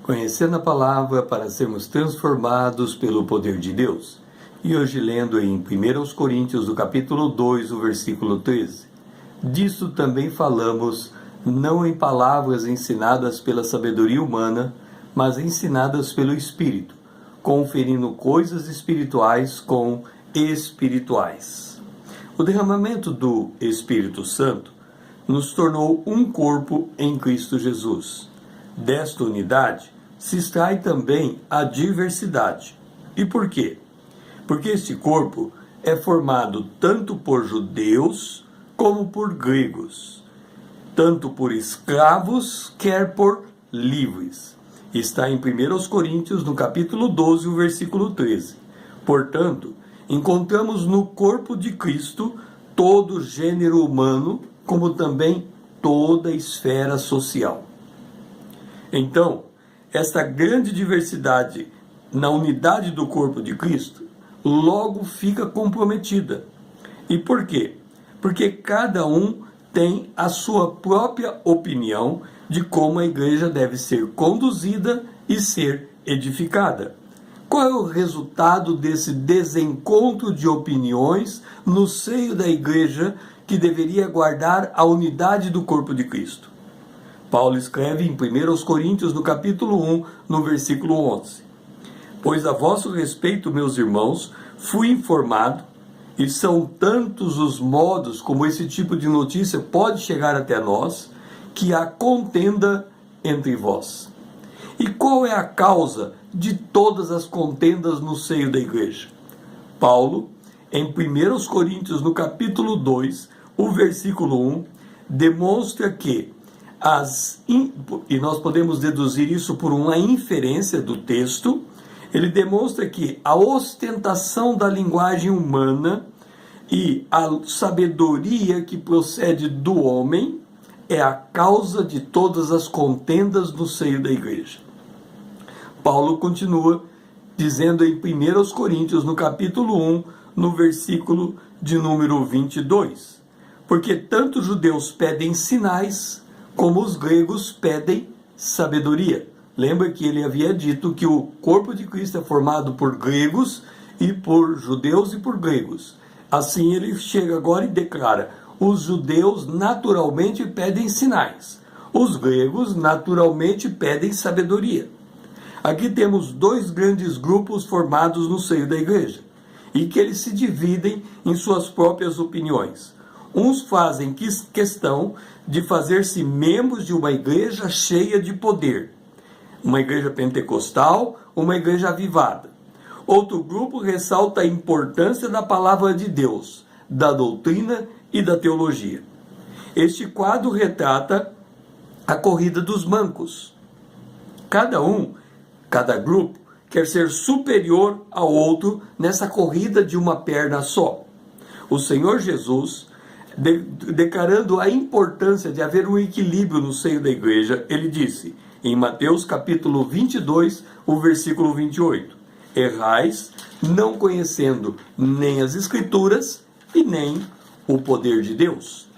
Conhecendo a palavra para sermos transformados pelo poder de Deus. E hoje lendo em 1 Coríntios, do capítulo 2, o versículo 13. Disso também falamos, não em palavras ensinadas pela sabedoria humana, mas ensinadas pelo Espírito, conferindo coisas espirituais com espirituais. O derramamento do Espírito Santo nos tornou um corpo em Cristo Jesus. Desta unidade se extrai também a diversidade. E por quê? Porque este corpo é formado tanto por judeus como por gregos, tanto por escravos, quer por livres. Está em 1 Coríntios, no capítulo 12, o versículo 13. Portanto, encontramos no corpo de Cristo todo o gênero humano, como também toda a esfera social. Então, esta grande diversidade na unidade do corpo de Cristo logo fica comprometida. E por quê? Porque cada um tem a sua própria opinião de como a igreja deve ser conduzida e ser edificada. Qual é o resultado desse desencontro de opiniões no seio da igreja que deveria guardar a unidade do corpo de Cristo? Paulo escreve em 1 Coríntios, no capítulo 1, no versículo 11. Pois a vosso respeito, meus irmãos, fui informado, e são tantos os modos como esse tipo de notícia pode chegar até nós, que há contenda entre vós. E qual é a causa de todas as contendas no seio da igreja? Paulo, em 1 Coríntios, no capítulo 2, o versículo 1, demonstra que e nós podemos deduzir isso por uma inferência do texto. Ele demonstra que a ostentação da linguagem humana e a sabedoria que procede do homem é a causa de todas as contendas no seio da igreja. Paulo continua dizendo em 1 Coríntios, no capítulo 1, no versículo de número 22. Porque tanto os judeus pedem sinais, como os gregos pedem sabedoria. Lembra que ele havia dito que o corpo de Cristo é formado por gregos e por judeus e por gregos. Assim ele chega agora e declara: os judeus naturalmente pedem sinais, os gregos naturalmente pedem sabedoria. Aqui temos dois grandes grupos formados no seio da igreja, e que eles se dividem em suas próprias opiniões. Uns fazem questão de fazer-se membros de uma igreja cheia de poder, uma igreja pentecostal, uma igreja avivada. Outro grupo ressalta a importância da palavra de Deus, da doutrina e da teologia. Este quadro retrata a corrida dos mancos. Cada grupo quer ser superior ao outro nessa corrida de uma perna só. O Senhor Jesus, declarando a importância de haver um equilíbrio no seio da igreja, ele disse, em Mateus capítulo 22, o versículo 28, errais, não conhecendo nem as Escrituras e nem o poder de Deus.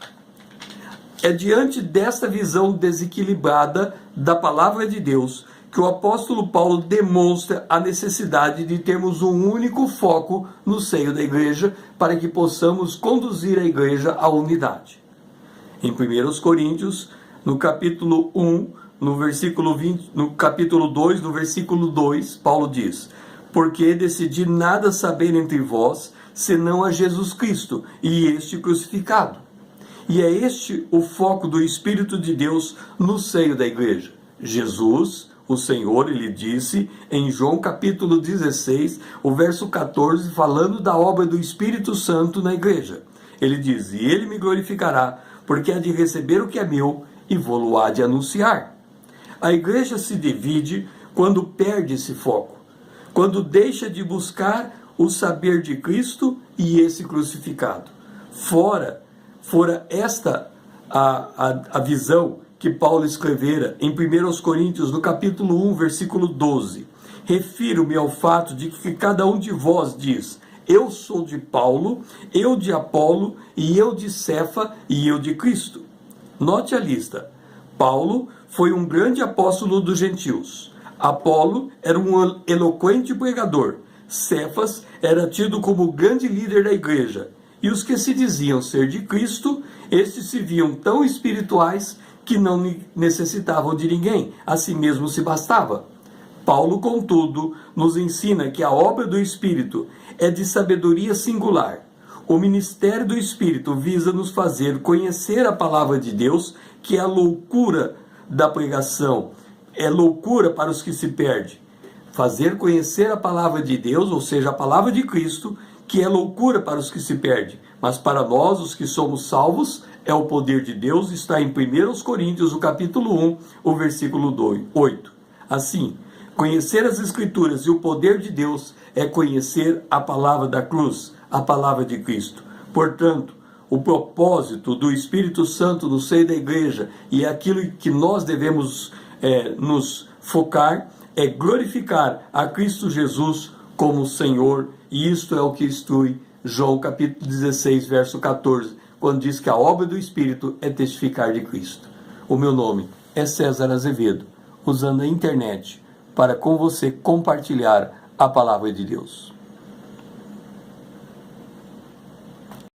É diante desta visão desequilibrada da palavra de Deus que o apóstolo Paulo demonstra a necessidade de termos um único foco no seio da igreja para que possamos conduzir a igreja à unidade. Em 1 Coríntios, no capítulo 1, no capítulo 2, no versículo 2, Paulo diz: porque decidi nada saber entre vós, senão a Jesus Cristo e este crucificado. E é este o foco do Espírito de Deus no seio da igreja. Jesus, o Senhor, ele disse em João capítulo 16, o verso 14, falando da obra do Espírito Santo na igreja. Ele diz: e ele me glorificará, porque há de receber o que é meu e vou-lo há de anunciar. A igreja se divide quando perde esse foco, quando deixa de buscar o saber de Cristo e esse crucificado. Fora esta a visão que Paulo escrevera em 1 Coríntios, no capítulo 1, versículo 12. Refiro-me ao fato de que cada um de vós diz: eu sou de Paulo, eu de Apolo, e eu de Cefa, e eu de Cristo. Note a lista. Paulo foi um grande apóstolo dos gentios. Apolo era um eloquente pregador. Cefas era tido como o grande líder da igreja. E os que se diziam ser de Cristo, estes se viam tão espirituais que não necessitavam de ninguém, a si mesmo se bastava. Paulo, contudo, nos ensina que a obra do Espírito é de sabedoria singular. O ministério do Espírito visa nos fazer conhecer a palavra de Deus, que é a loucura da pregação, é loucura para os que se perdem. Fazer conhecer a palavra de Deus, ou seja, a palavra de Cristo, que é loucura para os que se perdem. Mas para nós, os que somos salvos, é o poder de Deus, está em 1 Coríntios, o capítulo 1, o versículo 8. Assim, conhecer as Escrituras e o poder de Deus é conhecer a palavra da cruz, a palavra de Cristo. Portanto, o propósito do Espírito Santo no seio da igreja e aquilo que nós devemos nos focar é glorificar a Cristo Jesus como Senhor, e isto é o que instrui João capítulo 16, verso 14, quando diz que a obra do Espírito é testificar de Cristo. O meu nome é César Azevedo, usando a internet para com você compartilhar a palavra de Deus.